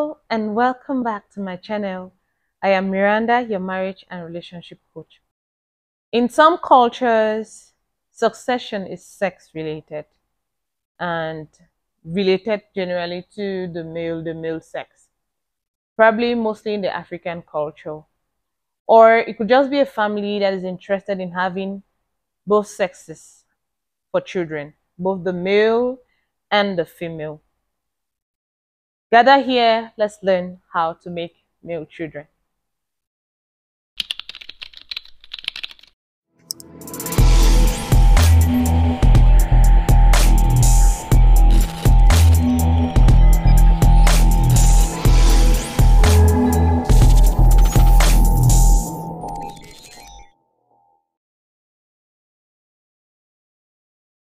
Hello and welcome back to my channel. I am Miranda, your marriage and relationship coach. In some cultures, succession is sex related and related generally to the male sex, probably mostly in the African culture. Or it could just be a family that is interested in having both sexes for children, both the male and the female. Gather here, let's learn how to make male children.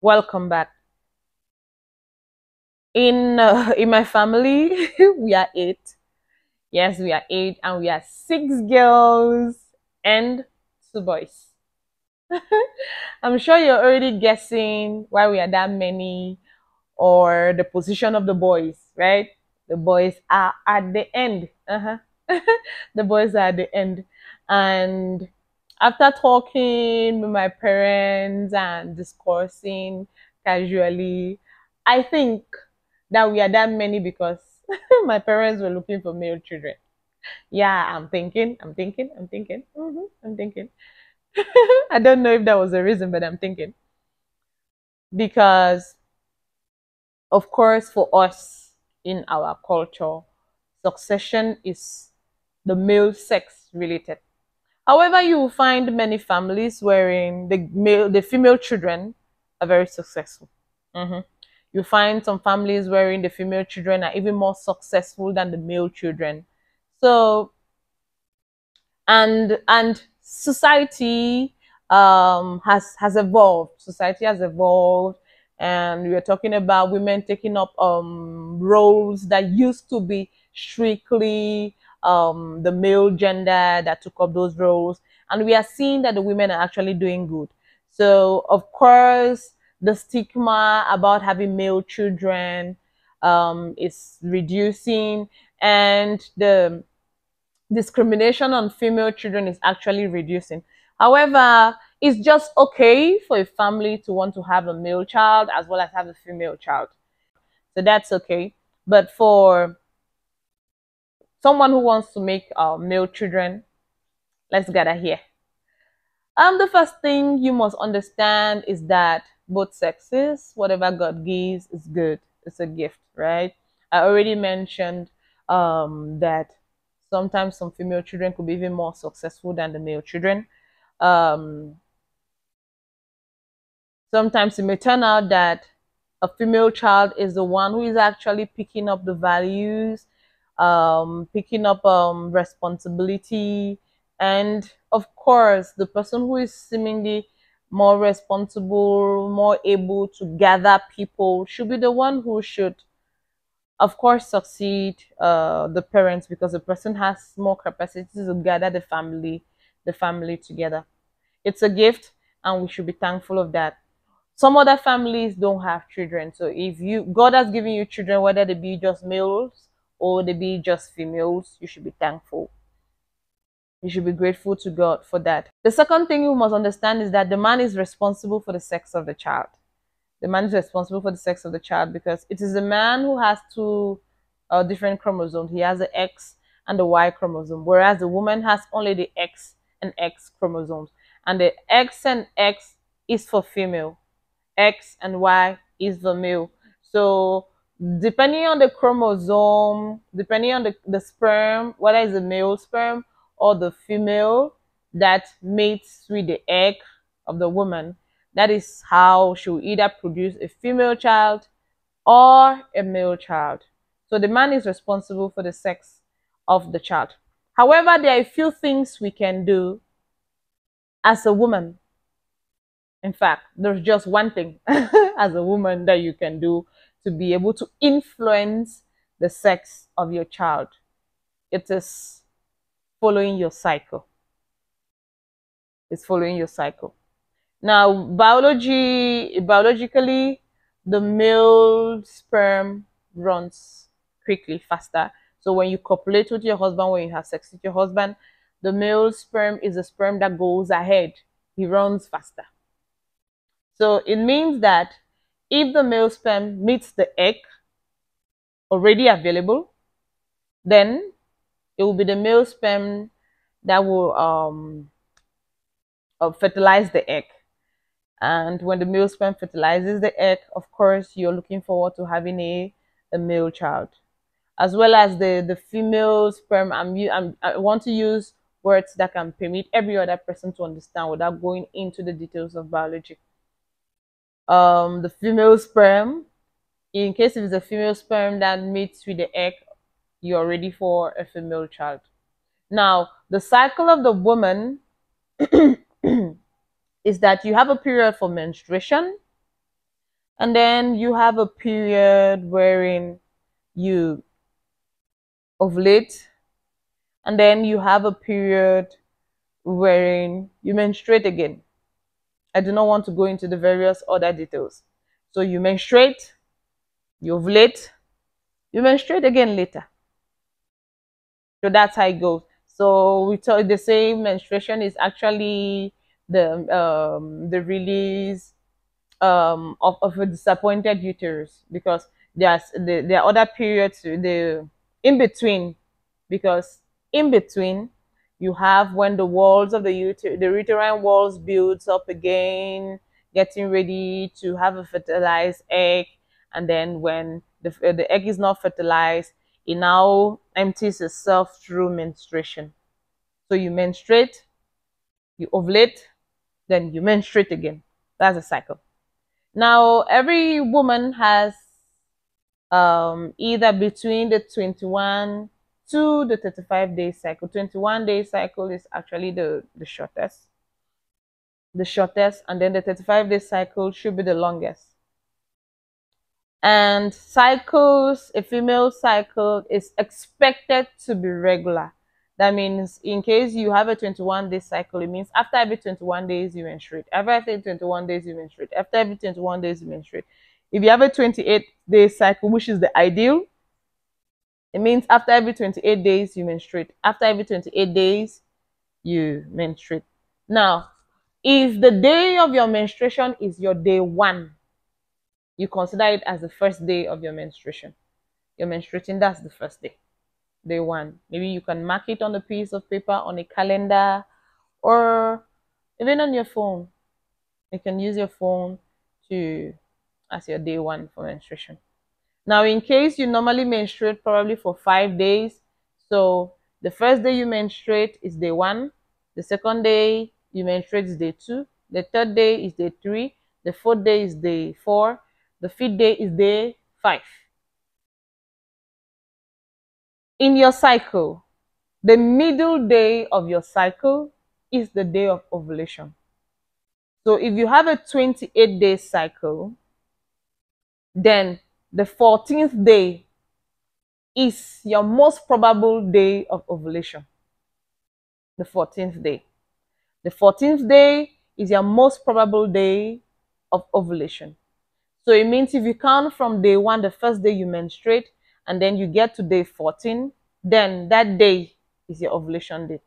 Welcome back. In my family, we are eight. Yes, we are eight, and we are six girls and two boys. I'm sure you're already guessing why we are that many, or the position of the boys, right? The boys are at the end. The boys are at the end, and after talking with my parents and discussing casually, I think that we are that many because my parents were looking for male children. Yeah, I'm thinking. I don't know if that was the reason, but I'm thinking because, of course, for us in our culture, succession is the male sex related. However, you will find many families wherein the female children are very successful. Mhm. You find some families wherein the female children are even more successful than the male children. So, and society has evolved. Society has evolved, and we are talking about women taking up roles that used to be strictly the male gender that took up those roles, and we are seeing that the women are actually doing good. So of course the stigma about having male children is reducing, and the discrimination on female children is actually reducing. However, it's just okay for a family to want to have a male child as well as have a female child. So that's okay. But for someone who wants to make male children, let's gather here. The first thing you must understand is that both sexes, whatever God gives, is good. It's a gift, right? I already mentioned that sometimes some female children could be even more successful than the male children. Um, Sometimes it may turn out that a female child is the one who is actually picking up the values, picking up responsibility, and of course, the person who is seemingly more responsible, more able to gather people should be the one who should, of course, succeed the parents, because the person has more capacity to gather the family together. It's a gift, and we should be thankful of that. Some other families don't have children, so if God has given you children, whether they be just males or they be just females, you should be thankful. You should be grateful to God for that. The second thing you must understand is that the man is responsible for the sex of the child. The man is responsible for the sex of the child because it is the man who has two different chromosomes. He has the X and the Y chromosome, whereas the woman has only the X and X chromosomes. And the X and X is for female, X and Y is the male. So depending on the chromosome, depending on the sperm, whether it's the male sperm or the female that mates with the egg of the woman, that is how she will either produce a female child or a male child. So the man is responsible for the sex of the child. However, there are a few things we can do as a woman. In fact, there's just one thing as a woman that you can do to be able to influence the sex of your child. It is following your cycle. It's following your cycle. Now, biologically, the male sperm runs quickly, faster. So when you copulate with your husband, when you have sex with your husband, the male sperm is the sperm that goes ahead. He runs faster. So it means that if the male sperm meets the egg already available, then it will be the male sperm that will fertilize the egg. And when the male sperm fertilizes the egg, of course, you're looking forward to having a male child. As well as the female sperm, I want to use words that can permit every other person to understand without going into the details of biology. The female sperm, in case if it's a female sperm that meets with the egg, you're ready for a female child. Now, the cycle of the woman is that you have a period for menstruation, and then you have a period wherein you ovulate, and then you have a period wherein you menstruate again. I do not want to go into the various other details. So you menstruate, you ovulate, you menstruate again later. So that's how it goes. So they say menstruation is actually the release of a disappointed uterus, because there are other periods the in between, because in between you have when the walls of the uterine walls builds up again, getting ready to have a fertilized egg, and then when the egg is not fertilized, it now empties itself through menstruation. So you menstruate, you ovulate, then you menstruate again. That's a cycle. Now, every woman has either between the 21 to the 35-day cycle. 21-day cycle is actually the shortest. The shortest, and then the 35-day cycle should be the longest. And cycles, a female cycle is expected to be regular. That means in case you have a 21-day cycle, it means after every 21 days you menstruate. After every 21 days you menstruate. After every 21 days you menstruate. If you have a 28-day cycle, which is the ideal, it means after every 28 days you menstruate. After every 28 days you menstruate. Now, if the day of your menstruation is your day 1, you consider it as the first day of your menstruation. You're menstruating, that's the first day. Day 1. Maybe you can mark it on a piece of paper, on a calendar, or even on your phone. You can use your phone as your day 1 for menstruation. Now, in case you normally menstruate probably for 5 days, so the first day you menstruate is day 1, the second day you menstruate is day 2, the third day is day 3, the fourth day is day 4, the fifth day is day 5. In your cycle, the middle day of your cycle is the day of ovulation. So if you have a 28-day cycle, then the 14th day is your most probable day of ovulation. The 14th day. The 14th day is your most probable day of ovulation. So it means if you count from day 1, the first day you menstruate, and then you get to day 14, then that day is your ovulation date.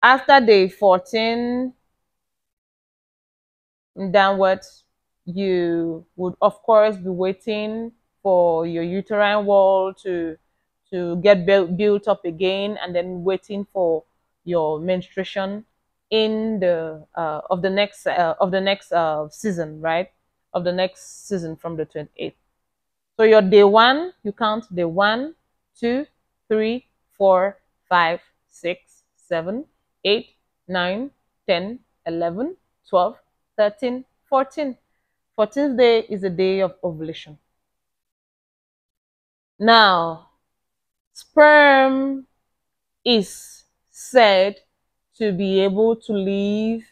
After day 14 downwards, you would of course be waiting for your uterine wall to get built up again, and then waiting for your menstruation in the of the next season, right? Of the next season from the 28th. So your day 1, you count day 1, 2, 3, 4, 5, 6, 7, 8, 9, 10, 11, 12, 13, 14. 14th day is the day of ovulation. Now, sperm is said to be able to live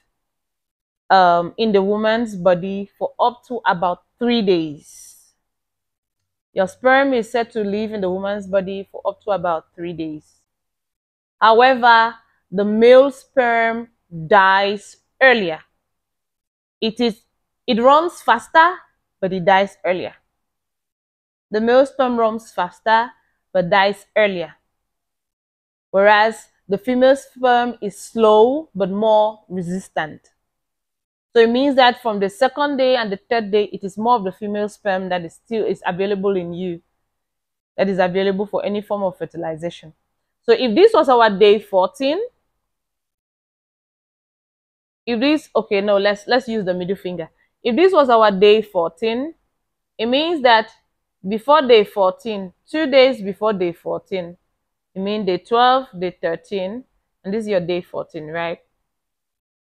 in the woman's body for up to about 3 days. Your sperm is said to live in the woman's body for up to about 3 days. However, the male sperm dies earlier. It runs faster, but it dies earlier. the male sperm runs faster but dies earlier, whereas the female sperm is slow but more resistant. So it means that from the second day and the third day, it is more of the female sperm that is available in you, that is available for any form of fertilization. So if this was our day 14, if this, okay, no, let's use the middle finger. If this was our day 14, it means that before day 14, 2 days before day 14, it means day 12, day 13, and this is your day 14, right?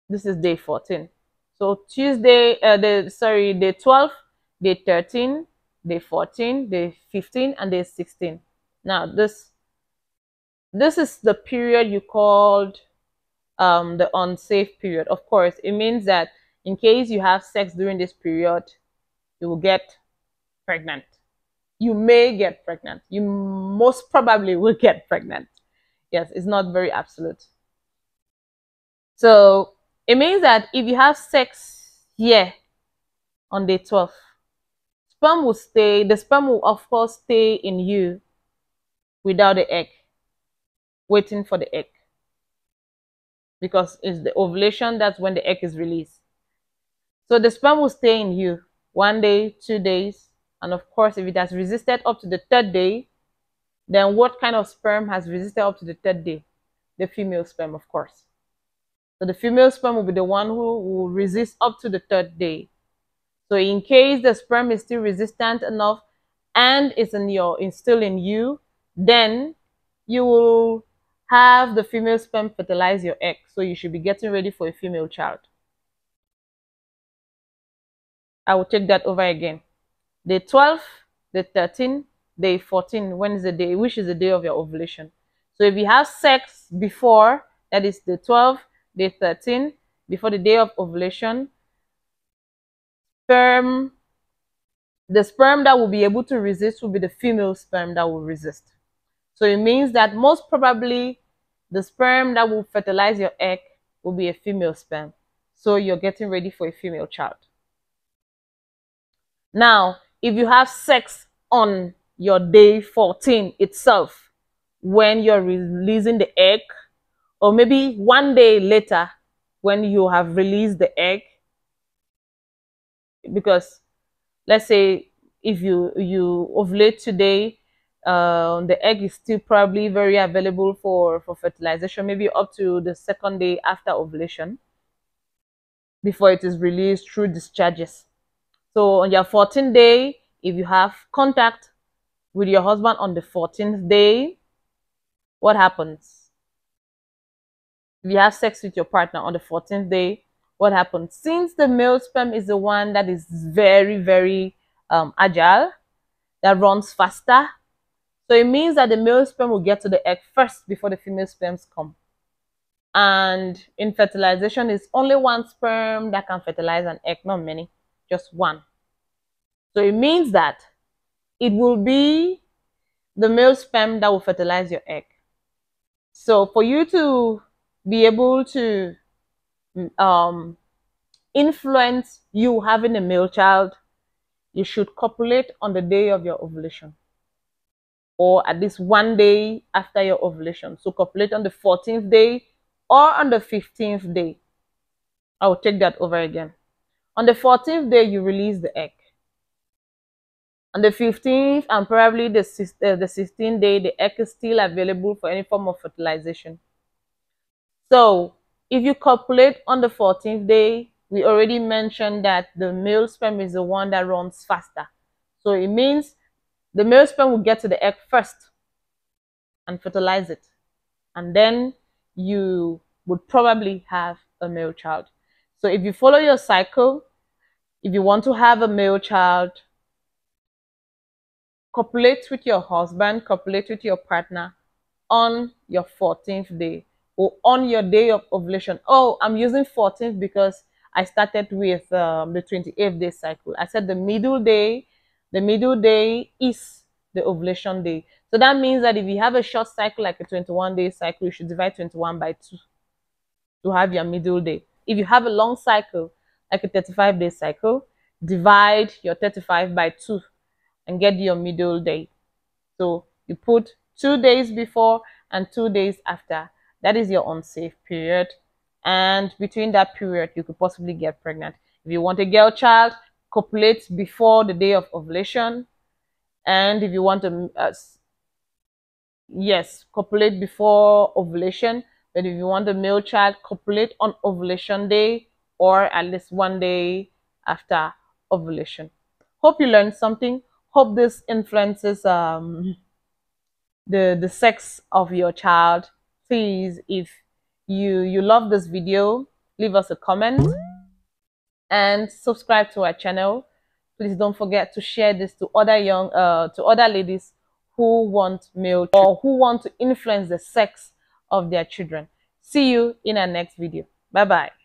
This is day 14. So Tuesday, day 12, day 13, day 14, day 15, and day 16. Now this is the period you called the unsafe period. Of course, it means that in case you have sex during this period, you will get pregnant. You may get pregnant. You most probably will get pregnant. Yes, it's not very absolute. So it means that if you have sex here on day 12, the sperm will of course stay in you without the egg, waiting for the egg. Because it's the ovulation, that's when the egg is released. So the sperm will stay in you 1 day, 2 days, and of course, if it has resisted up to the third day, then what kind of sperm has resisted up to the third day? The female sperm, of course. So the female sperm will be the one who will resist up to the third day. So in case the sperm is still resistant enough and it's still in you, then you will have the female sperm fertilize your egg. So you should be getting ready for a female child. I will take that over again. Day 12, day 13, day 14, when is the day, which is the day of your ovulation. So if you have sex before, that is day 12, day 13, before the day of ovulation, the sperm that will be able to resist will be the female sperm that will resist. So it means that most probably the sperm that will fertilize your egg will be a female sperm. So you're getting ready for a female child. Now, if you have sex on your day 14 itself, when you're releasing the egg, or maybe 1 day later when you have released the egg, because let's say if you ovulate today, the egg is still probably very available for fertilization, maybe up to the second day after ovulation, before it is released through discharges. So on your 14th day, if you have contact with your husband on the 14th day, what happens? If you have sex with your partner on the 14th day, what happens? Since the male sperm is the one that is very, very agile, that runs faster, so it means that the male sperm will get to the egg first before the female sperms come. And in fertilization, it's only one sperm that can fertilize an egg, not many, just one. So it means that it will be the male sperm that will fertilize your egg. So for you to be able to influence you having a male child, you should copulate on the day of your ovulation, or at least 1 day after your ovulation. So copulate on the 14th day or on the 15th day. I will take that over again. On the 14th day, you release the egg. On the 15th and probably the 16th day, the egg is still available for any form of fertilization. So if you copulate on the 14th day, we already mentioned that the male sperm is the one that runs faster. So it means the male sperm will get to the egg first and fertilize it. And then you would probably have a male child. So if you follow your cycle, if you want to have a male child, copulate with your husband, copulate with your partner on your 14th day or on your day of ovulation. Oh, I'm using 14th because I started with the 28th day cycle. I said the middle day is the ovulation day. So that means that if you have a short cycle like a 21-day cycle, you should divide 21 by 2 to have your middle day. If you have a long cycle like a 35-day cycle, divide your 35 by 2 and get your middle day. So you put 2 days before and 2 days after. That is your unsafe period. And between that period, you could possibly get pregnant. If you want a girl child, copulate before the day of ovulation. And if you want yes, copulate before ovulation. But if you want a male child, copulate on ovulation day or at least 1 day after ovulation. Hope you learned something. Hope this influences the sex of your child. Please, if you love this video, leave us a comment and subscribe to our channel. Please don't forget to share this to other ladies who want male or who want to influence the sex of their children. See you in our next video. Bye bye.